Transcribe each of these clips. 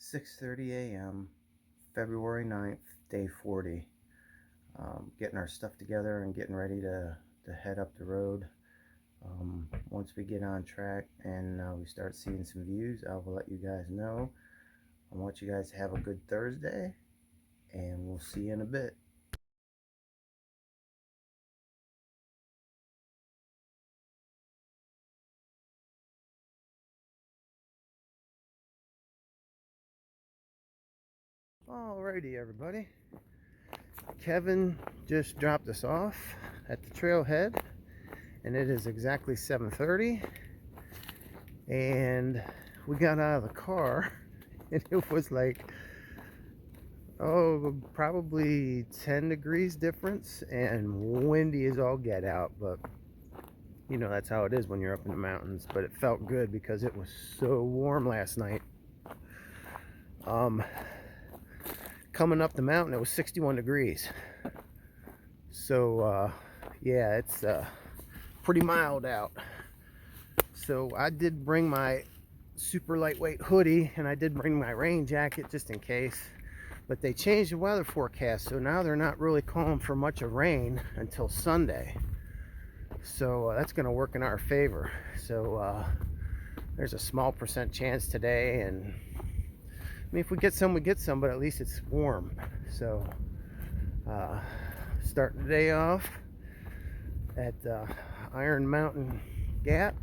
6:30 a.m. February 9th, day 40. Getting our stuff together and getting ready to head up the road. Once we get on track and we start seeing some views, I will let you guys know. I want you guys to have a good Thursday, and we'll see you in a bit. Alrighty, everybody. Kevin just dropped us off at the trailhead, and it is exactly 7:30. And we got out of the car, and it was like, probably 10 degrees difference, and windy as all get out. But you know, that's how it is when you're up in the mountains. But it felt good because it was so warm last night. Coming up the mountain, it was 61 degrees. So yeah, it's pretty mild out. So I did bring my super lightweight hoodie, and I did bring my rain jacket just in case. But they changed the weather forecast, so now they're not really calling for much of rain until Sunday. So that's going to work in our favor. So there's a small percent chance today, and I mean, if we get some, we get some, but at least it's warm. So starting the day off at Iron Mountain Gap,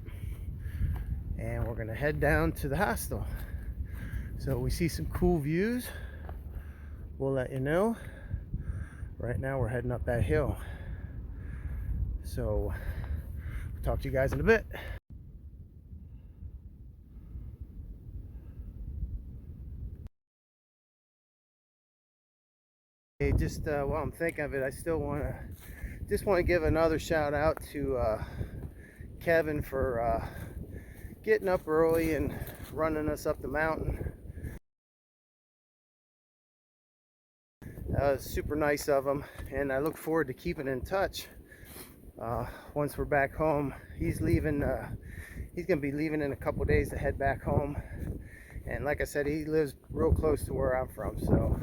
and we're gonna head down to the hostel. So we see some cool views, we'll let you know. Right now we're heading up that hill. So I'll talk to you guys in a bit. Hey, just while I'm thinking of it, I still want to give another shout out to Kevin for getting up early and running us up the mountain. That was super nice of him, and I look forward to keeping in touch once we're back home. He's leaving. He's gonna be leaving in a couple days to head back home, and like I said, he lives real close to where I'm from, so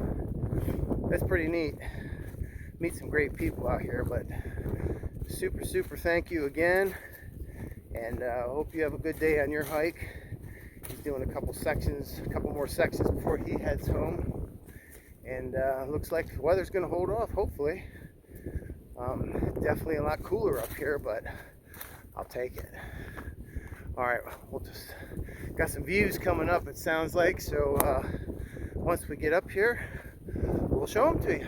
that's pretty neat. Meet some great people out here. But super thank you again, and hope you have a good day on your hike. He's doing a couple more sections before he heads home, and looks like the weather's going to hold off, hopefully. Definitely a lot cooler up here, but I'll take it. All right, we'll just got some views coming up, it sounds like. So once we get up here, we'll show them to you.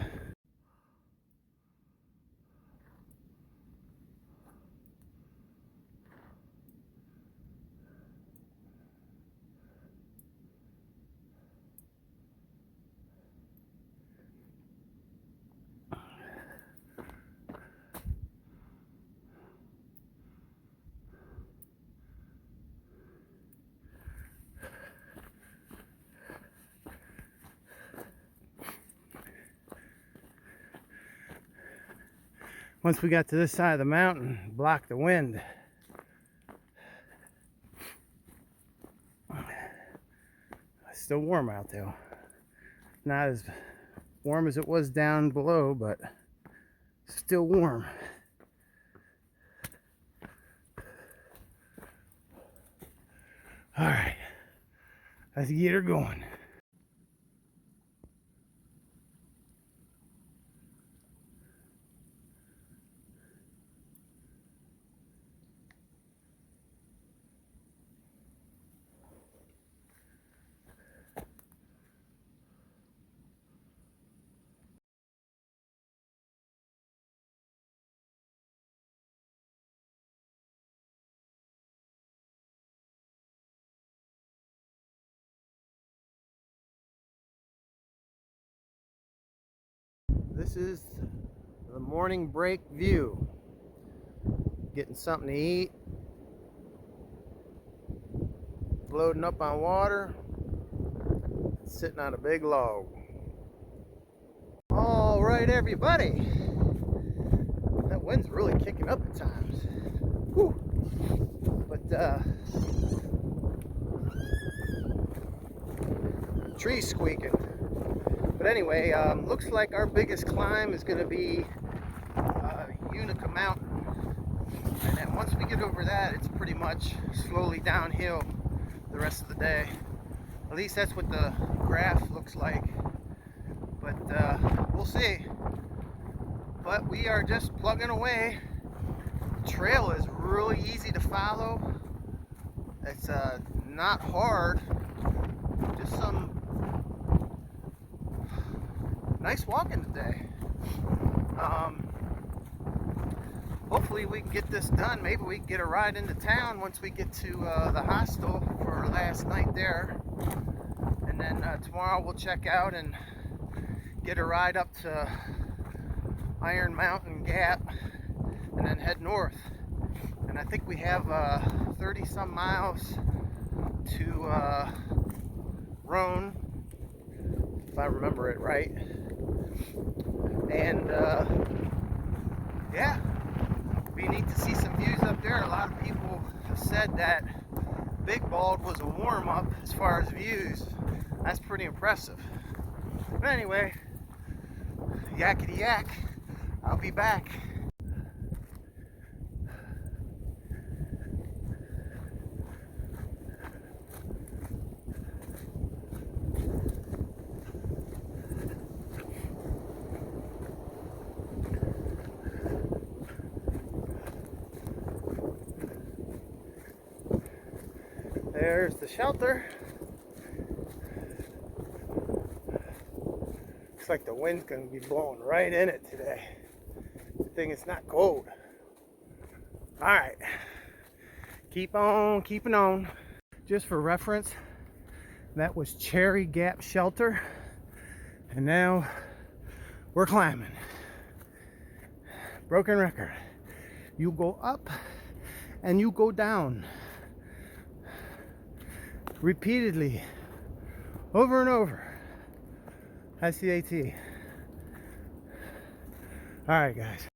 Once we got to this side of the mountain, blocked the wind. It's still warm out though. Not as warm as it was down below, but still warm. All right, let's get her going. This is the morning break view. Getting something to eat, loading up on water, sitting on a big log. All right, everybody. That wind's really kicking up at times. Whew. But trees squeaking. But anyway, looks like our biggest climb is going to be Unica Mountain. And then once we get over that, it's pretty much slowly downhill the rest of the day. At least that's what the graph looks like. But we'll see. But we are just plugging away. The trail is really easy to follow. It's not hard. Just some nice walking today. Hopefully we can get this done. Maybe we can get a ride into town once we get to the hostel for our last night there. And then tomorrow we'll check out and get a ride up to Iron Mountain Gap and then head north. And I think we have 30 some miles to Roan, if I remember it right. And yeah, we need to see some views up there. A lot of people have said that Big Bald was a warm-up as far as views. That's pretty impressive. But anyway, yakety yak, I'll be back. There's the shelter. Looks like the wind's going to be blowing right in it today. Good thing it's not cold. Alright. Keep on keeping on. Just for reference, that was Cherry Gap Shelter. And now we're climbing. Broken record. You go up and you go down. Repeatedly, over and over. ICAT. All right, guys.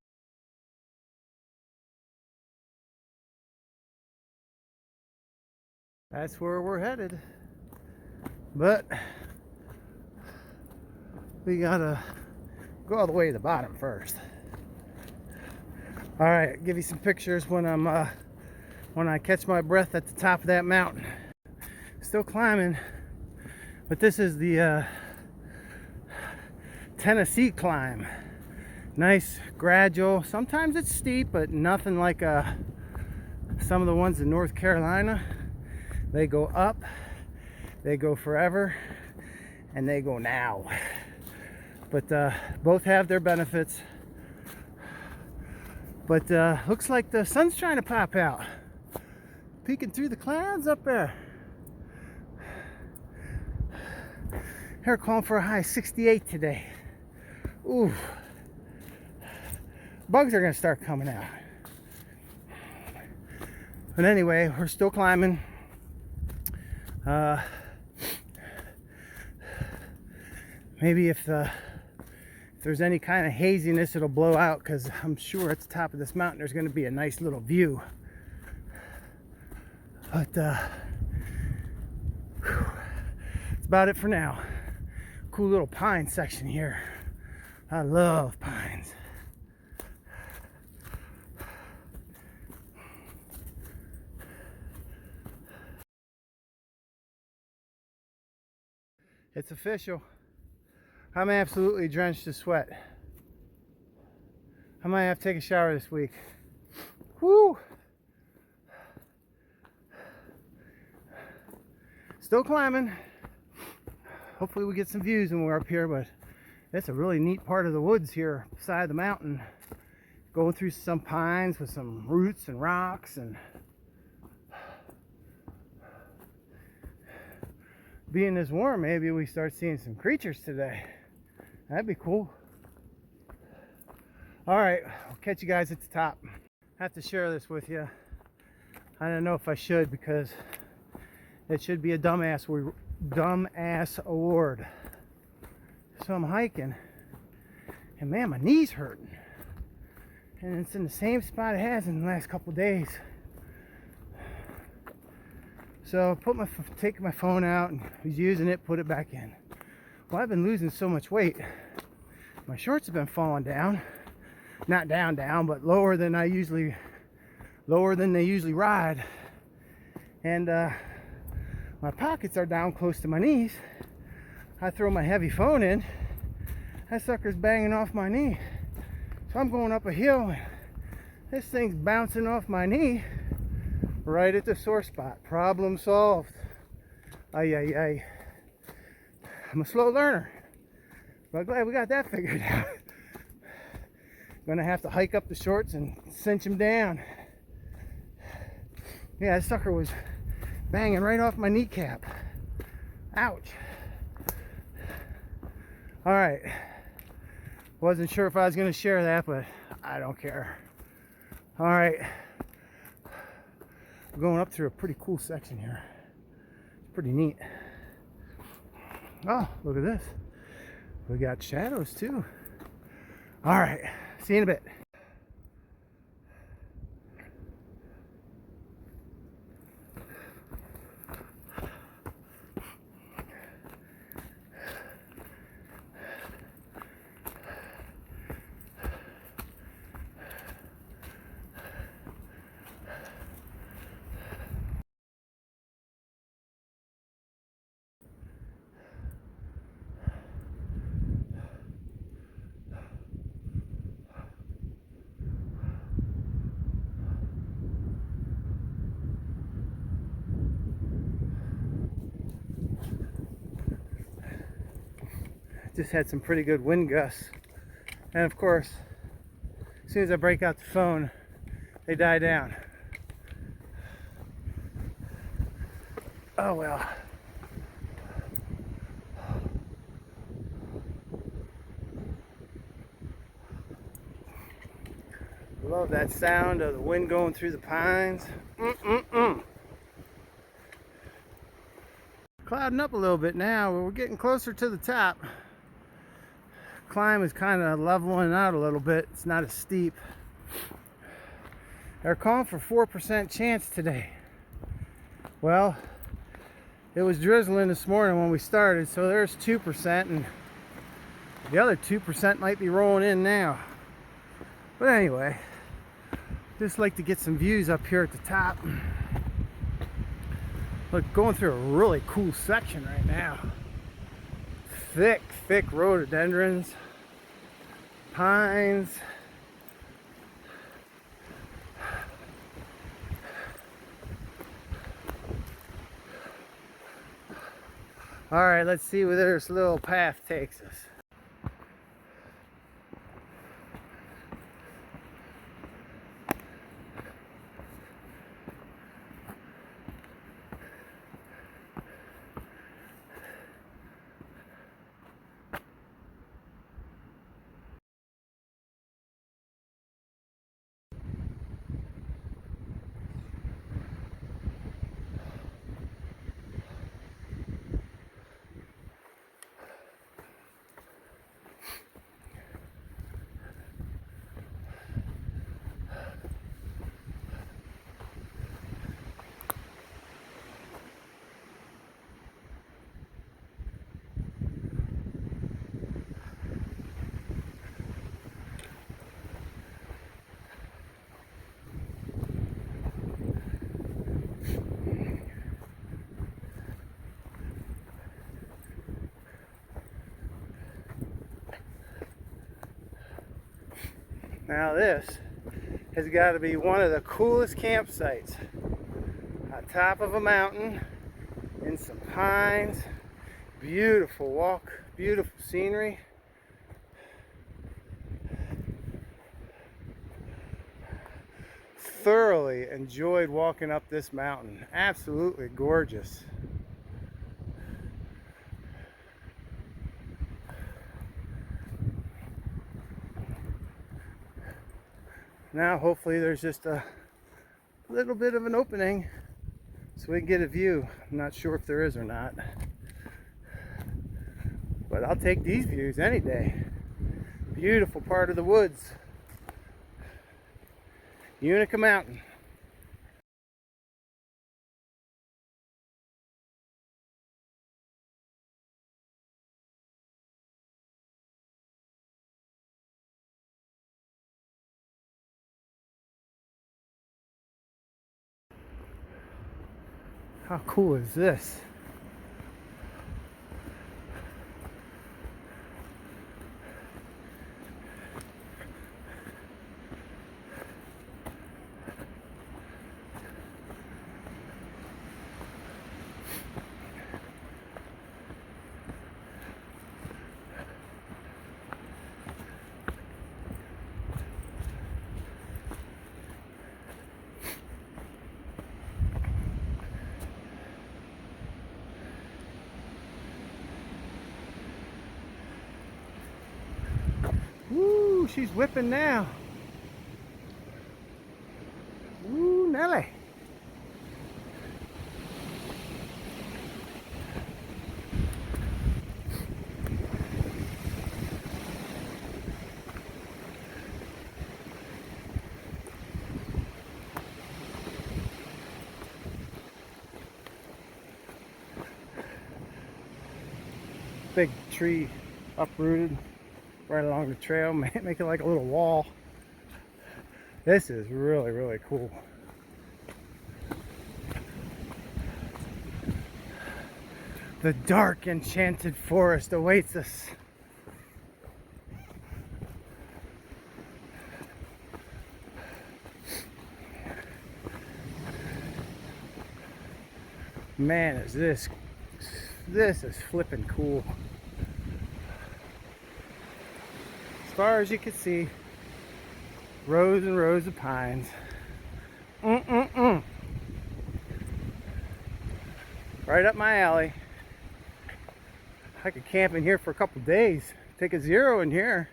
That's where we're headed. But we gotta go all the way to the bottom first. All right, give you some pictures when I catch my breath at the top of that mountain. Still climbing, but this is the Tennessee climb. Nice, gradual. Sometimes it's steep, but nothing like some of the ones in North Carolina. They go up, they go forever, and they go now. But both have their benefits. But looks like the sun's trying to pop out, peeking through the clouds up there. They're calling for a high 68 today. Ooh. Bugs are gonna start coming out. But anyway, we're still climbing. Maybe if there's any kind of haziness, it'll blow out, because I'm sure at the top of this mountain there's gonna be a nice little view. But that's about it for now. Cool little pine section here. I love pines. It's official. I'm absolutely drenched in sweat. I might have to take a shower this week. Woo! Still climbing. Hopefully we get some views when we're up here, but it's a really neat part of the woods here beside the mountain. Going through some pines with some roots and rocks, and being this warm, maybe we start seeing some creatures today. That'd be cool. All right, I'll catch you guys at the top. I have to share this with you. I don't know if I should, because it should be a dumbass award. So I'm hiking, and man, my knee's hurting, and it's in the same spot it has in the last couple days. So take my phone out and was using it, put it back in. Well, I've been losing so much weight. My shorts have been falling down. Not down, but lower than they usually ride. And my pockets are down close to my knees. I throw my heavy phone in, that sucker's banging off my knee. So I'm going up a hill and this thing's bouncing off my knee right at the sore spot. Problem solved. Ay. I'm a slow learner, but I'm glad we got that figured out. Gonna have to hike up the shorts and cinch them down. Yeah, that sucker was banging right off my kneecap. Ouch. All right. Wasn't sure if I was gonna share that, but I don't care. All right. We're going up through a pretty cool section here. It's pretty neat. Oh, look at this. We got shadows too. All right. See you in a bit. Just had some pretty good wind gusts, and of course as soon as I break out the phone they die down. Oh well. Love that sound of the wind going through the pines. Clouding up a little bit now, but we're getting closer to the top. Climb is kind of leveling out a little bit. It's not as steep. They're calling for 4% chance today. Well, it was drizzling this morning when we started, so there's 2%, and the other 2% might be rolling in now. But anyway, just like to get some views up here at the top. Look, going through a really cool section right now. Thick rhododendrons, pines. All right, let's see where this little path takes us. Now this has got to be one of the coolest campsites. On top of a mountain, in some pines, beautiful walk, beautiful scenery. Thoroughly enjoyed walking up this mountain. Absolutely gorgeous. Now hopefully there's just a little bit of an opening so we can get a view. I'm not sure if there is or not, but I'll take these views any day. Beautiful part of the woods. Unica Mountain. How cool is this? Woo, she's whipping now. Woo, Nelly. Big tree uprooted right along the trail, make it like a little wall. This is really, really cool. The dark, enchanted forest awaits us. Man, is this is flipping cool. As far as you can see, rows and rows of pines. Right up my alley. I could camp in here for a couple days. Take a zero in here.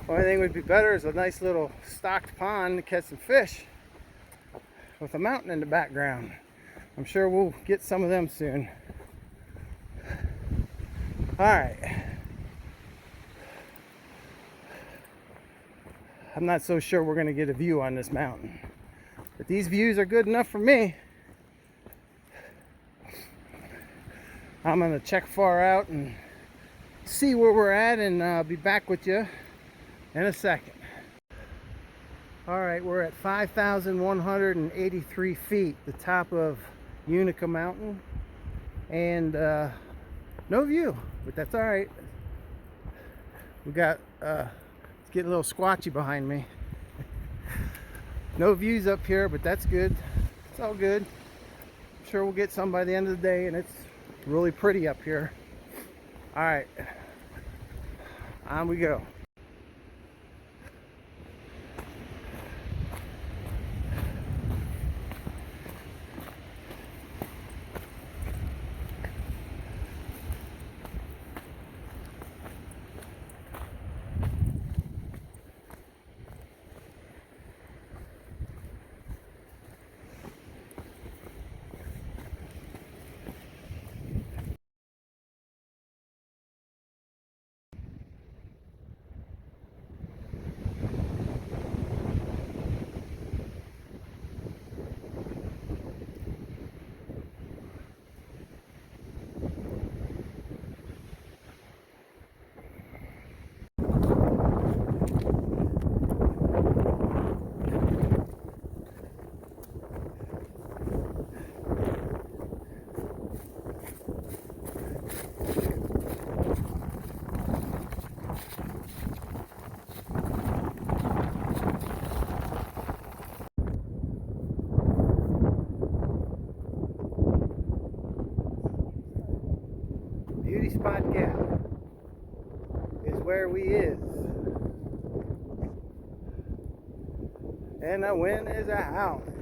Only thing would be better is a nice little stocked pond to catch some fish with a mountain in the background. I'm sure we'll get some of them soon. Alright. I'm not so sure we're going to get a view on this mountain, but these views are good enough for me. I'm going to check far out and see where we're at, and I'll be back with you in a second. Alright, we're at 5,183 feet, the top of Unica Mountain, and no view, but that's alright. We got, it's getting a little squatchy behind me. No views up here, but that's good. It's all good. I'm sure we'll get some by the end of the day, and it's really pretty up here. Alright, on we go. Beauty Spot Gap is where we is, and the wind is a howling.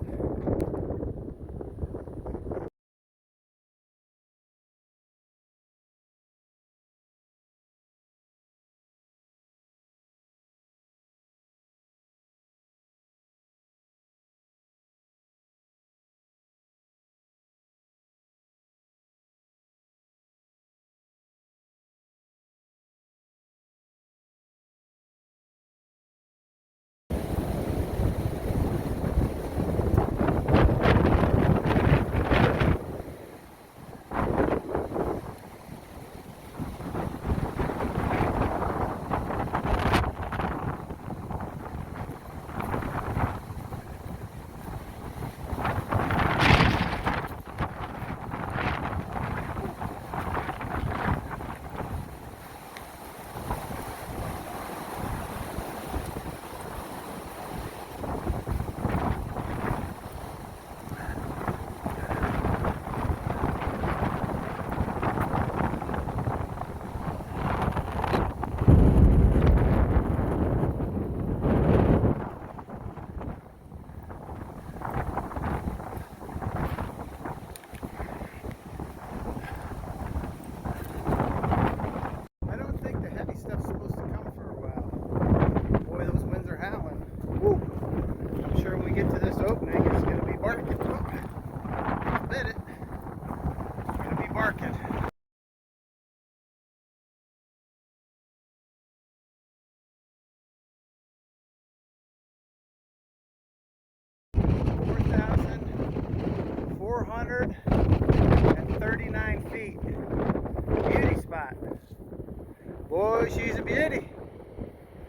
Oh, she's a beauty.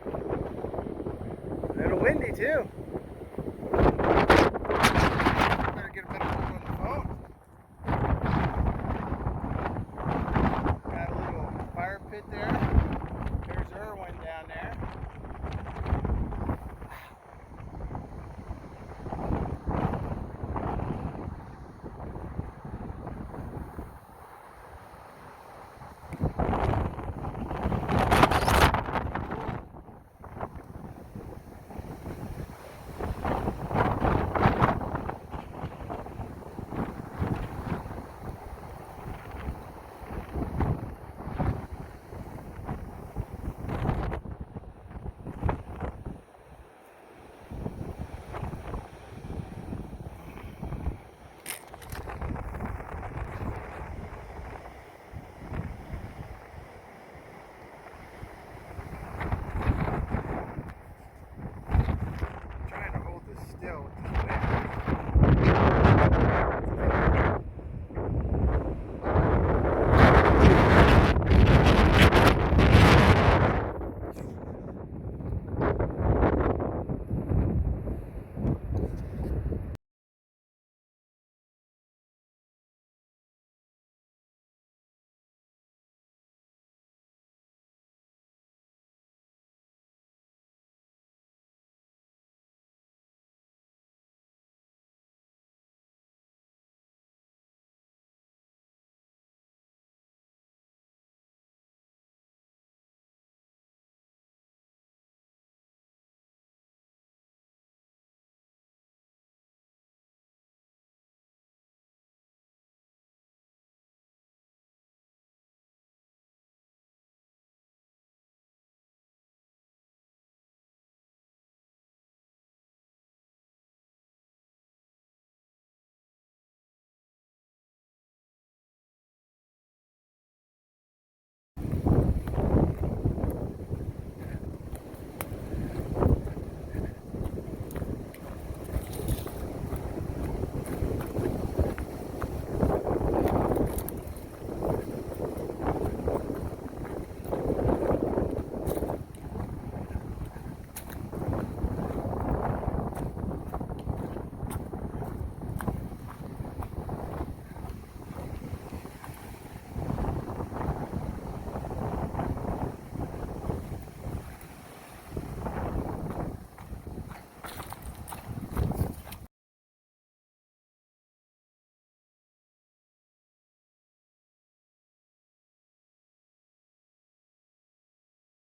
A little windy too. Better get a better hold on the phone. Got a little fire pit there. There's Irwin down there. Trying to hold this still with this wind.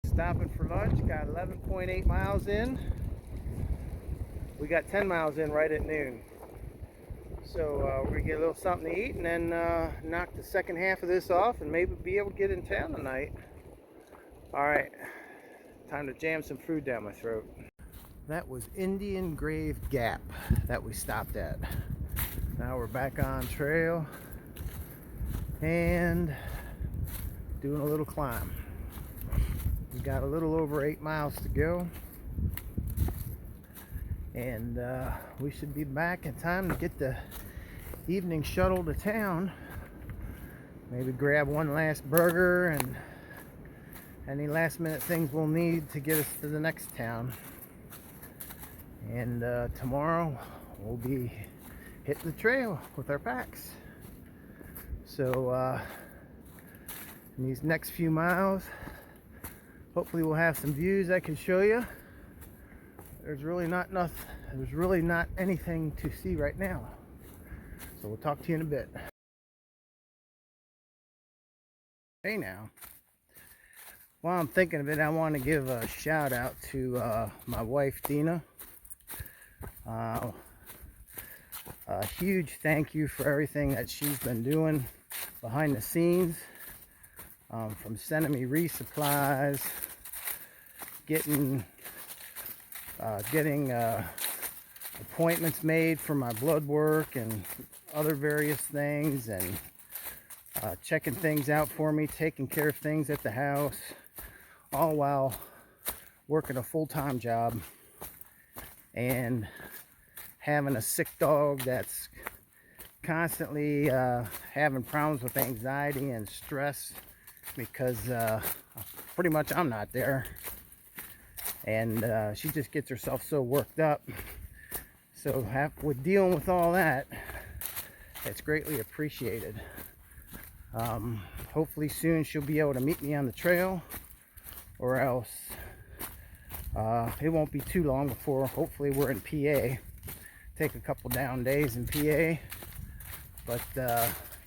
Stopping for lunch, got 11.8 miles in. We got 10 miles in right at noon. So we're gonna get a little something to eat and then knock the second half of this off and maybe be able to get in town tonight. All right, time to jam some food down my throat. That was Indian Grave Gap that we stopped at. Now we're back on trail and doing a little climb. We got a little over 8 miles to go, and we should be back in time to get the evening shuttle to town. Maybe grab one last burger and any last minute things we'll need to get us to the next town. And tomorrow we'll be hitting the trail with our packs. So in these next few miles, hopefully we'll have some views I can show you. There's really not anything to see right now. So we'll talk to you in a bit. Hey now. While I'm thinking of it, I want to give a shout out to my wife Dina. A huge thank you for everything that she's been doing behind the scenes. From sending me resupplies, getting appointments made for my blood work and other various things, and checking things out for me, taking care of things at the house, all while working a full-time job and having a sick dog that's constantly having problems with anxiety and stress because pretty much I'm not there, and she just gets herself so worked up. So with dealing with all that, it's greatly appreciated. Hopefully soon she'll be able to meet me on the trail, or else it won't be too long before hopefully we're in PA. Take a couple down days in PA. But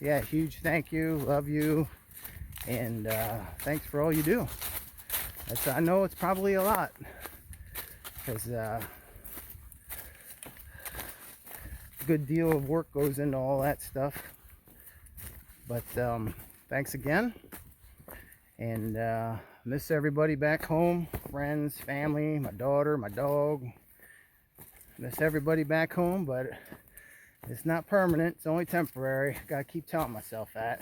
yeah, huge thank you, love you, and thanks for all you do. I know it's probably a lot, because a good deal of work goes into all that stuff. But thanks again, and miss everybody back home, friends, family, my daughter, my dog. Miss everybody back home, but it's not permanent, it's only temporary. Gotta keep telling myself that.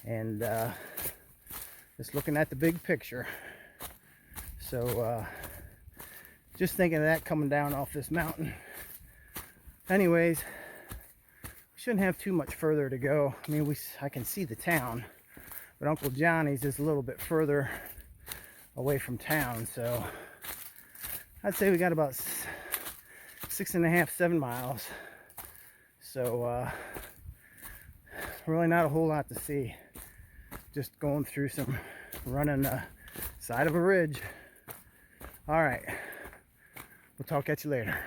And just looking at the big picture. So just thinking of that coming down off this mountain. Anyways, we shouldn't have too much further to go. I mean, I can see the town, but Uncle Johnny's is a little bit further away from town. So I'd say we got about 6.5, 7 miles. So really not a whole lot to see. Just going through running the side of a ridge. All right, we'll talk at you later.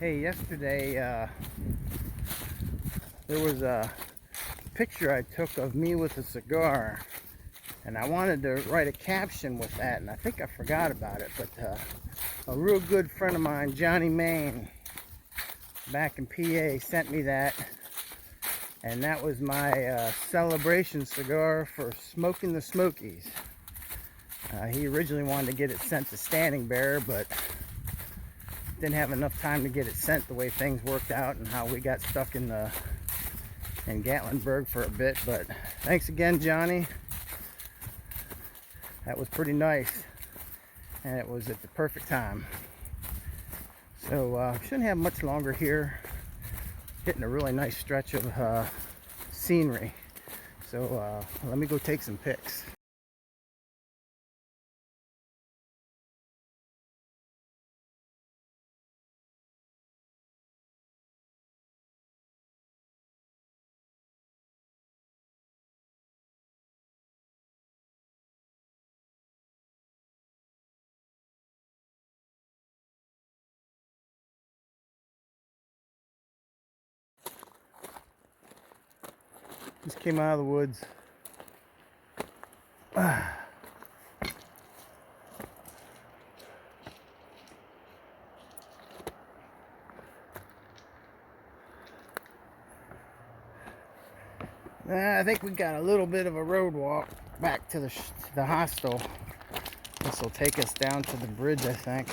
Hey, yesterday there was a picture I took of me with a cigar, and I wanted to write a caption with that, and I think I forgot about it. But a real good friend of mine, Johnny Maine, back in PA, sent me that, and that was my celebration cigar for smoking the Smokies. He originally wanted to get it sent to Standing Bear, but didn't have enough time to get it sent the way things worked out and how we got stuck in Gatlinburg for a bit. But thanks again, Johnny. That was pretty nice, and it was at the perfect time. So shouldn't have much longer here. Hitting a really nice stretch of scenery. So let me go take some pics. Just came out of the woods. I think we got a little bit of a road walk back to the hostel. This will take us down to the bridge, I think.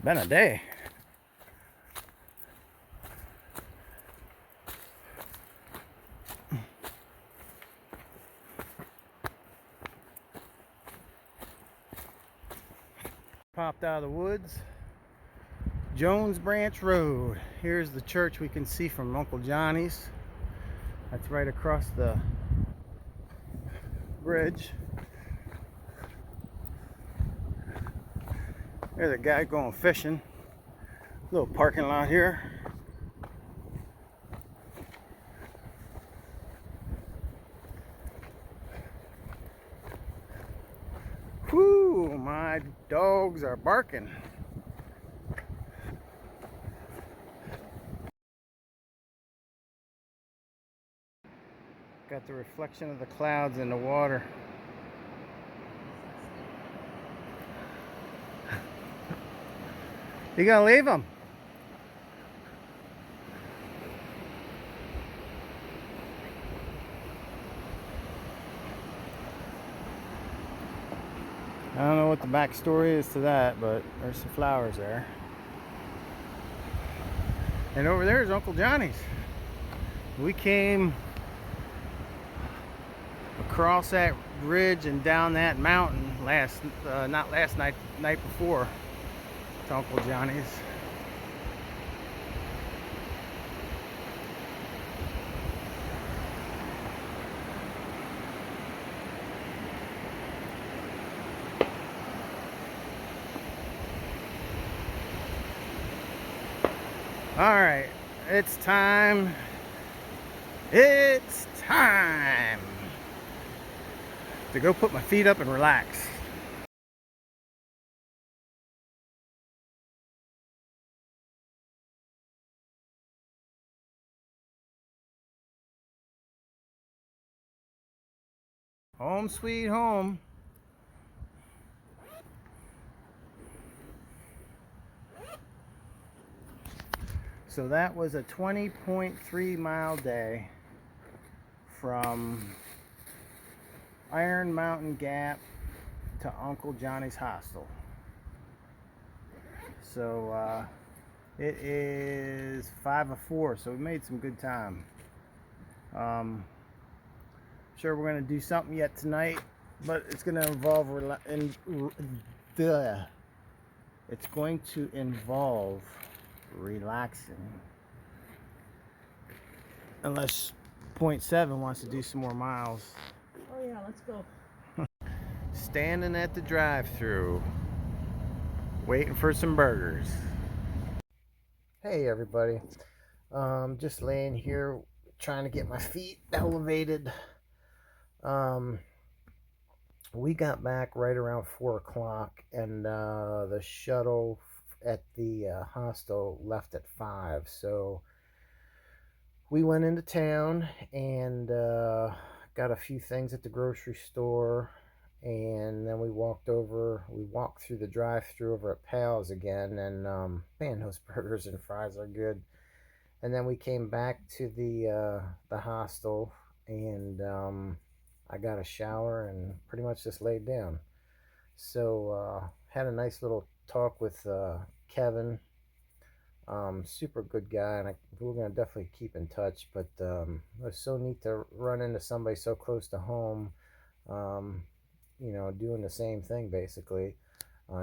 Been a day. Popped out of the woods. Jones Branch Road. Here's the church we can see from Uncle Johnny's. That's right across the bridge. There's a guy going fishing. Little parking lot here. Whoo, my dogs are barking. Got the reflection of the clouds in the water. You gonna leave them? I don't know what the backstory is to that, but there's some flowers there. And over there is Uncle Johnny's. We came across that ridge and down that mountain not last night, night before, to Uncle Johnny's. All right, it's time. It's time to go put my feet up and relax. Home sweet home. So that was a 20.3 mile day from Iron Mountain Gap to Uncle Johnny's hostel. So it is 5 of 4, so we made some good time. Sure, we're gonna do something yet tonight, but it's gonna involve it's going to involve relaxing, unless point 7 wants to do some more miles. Oh yeah, let's go. Standing at the drive-thru waiting for some burgers. Hey everybody, just laying here trying to get my feet elevated. We got back right around 4 o'clock, and the shuttle at the hostel left at 5. So we went into town and got a few things at the grocery store, and then we walked through the drive-thru over at Pal's again, and man, those burgers and fries are good. And then we came back to the hostel, and I got a shower and pretty much just laid down. So had a nice little talk with Kevin. Super good guy, and we're gonna definitely keep in touch. But it was so neat to run into somebody so close to home. Um, doing the same thing basically.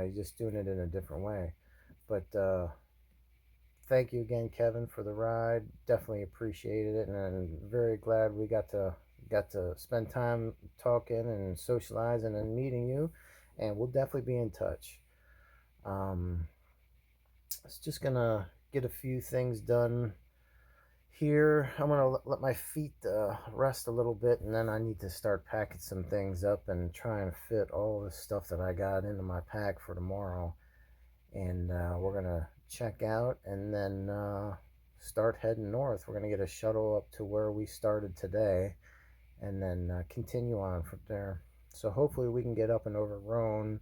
He's just doing it in a different way. But thank you again, Kevin, for the ride. Definitely appreciated it, and I'm very glad we got to spend time talking and socializing and meeting you. And we'll definitely be in touch. It's just gonna get a few things done here. I'm gonna let my feet rest a little bit, and then I need to start packing some things up and try and fit all the stuff that I got into my pack for tomorrow. And we're gonna check out and then start heading north. We're gonna get a shuttle up to where we started today, and then continue on from there. So hopefully we can get up and over Roan,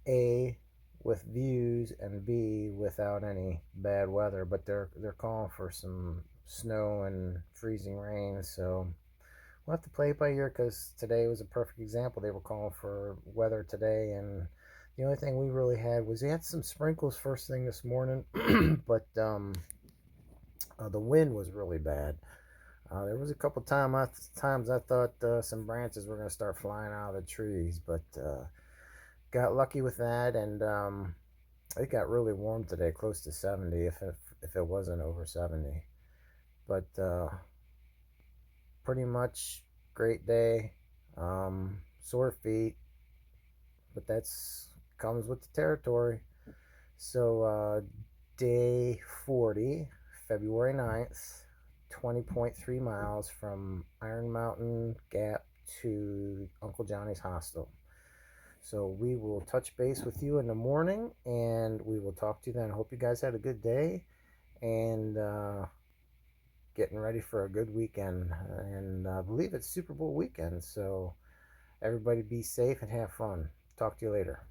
A, with views, and B, without any bad weather. But they're calling for some snow and freezing rain, so we'll have to play it by ear, because today was a perfect example. They were calling for weather today, and the only thing we really had was they had some sprinkles first thing this morning, but the wind was really bad. There was a couple times I thought some branches were going to start flying out of the trees, but got lucky with that, and it got really warm today, close to 70, if it wasn't over 70. But pretty much great day. Sore feet, but that's comes with the territory. So day 40, February 9th, 20.3 miles from Iron Mountain Gap to Uncle Johnny's hostel. So we will touch base with you in the morning, and we will talk to you then. I hope you guys had a good day, and getting ready for a good weekend. And I believe it's Super Bowl weekend, so everybody be safe and have fun. Talk to you later.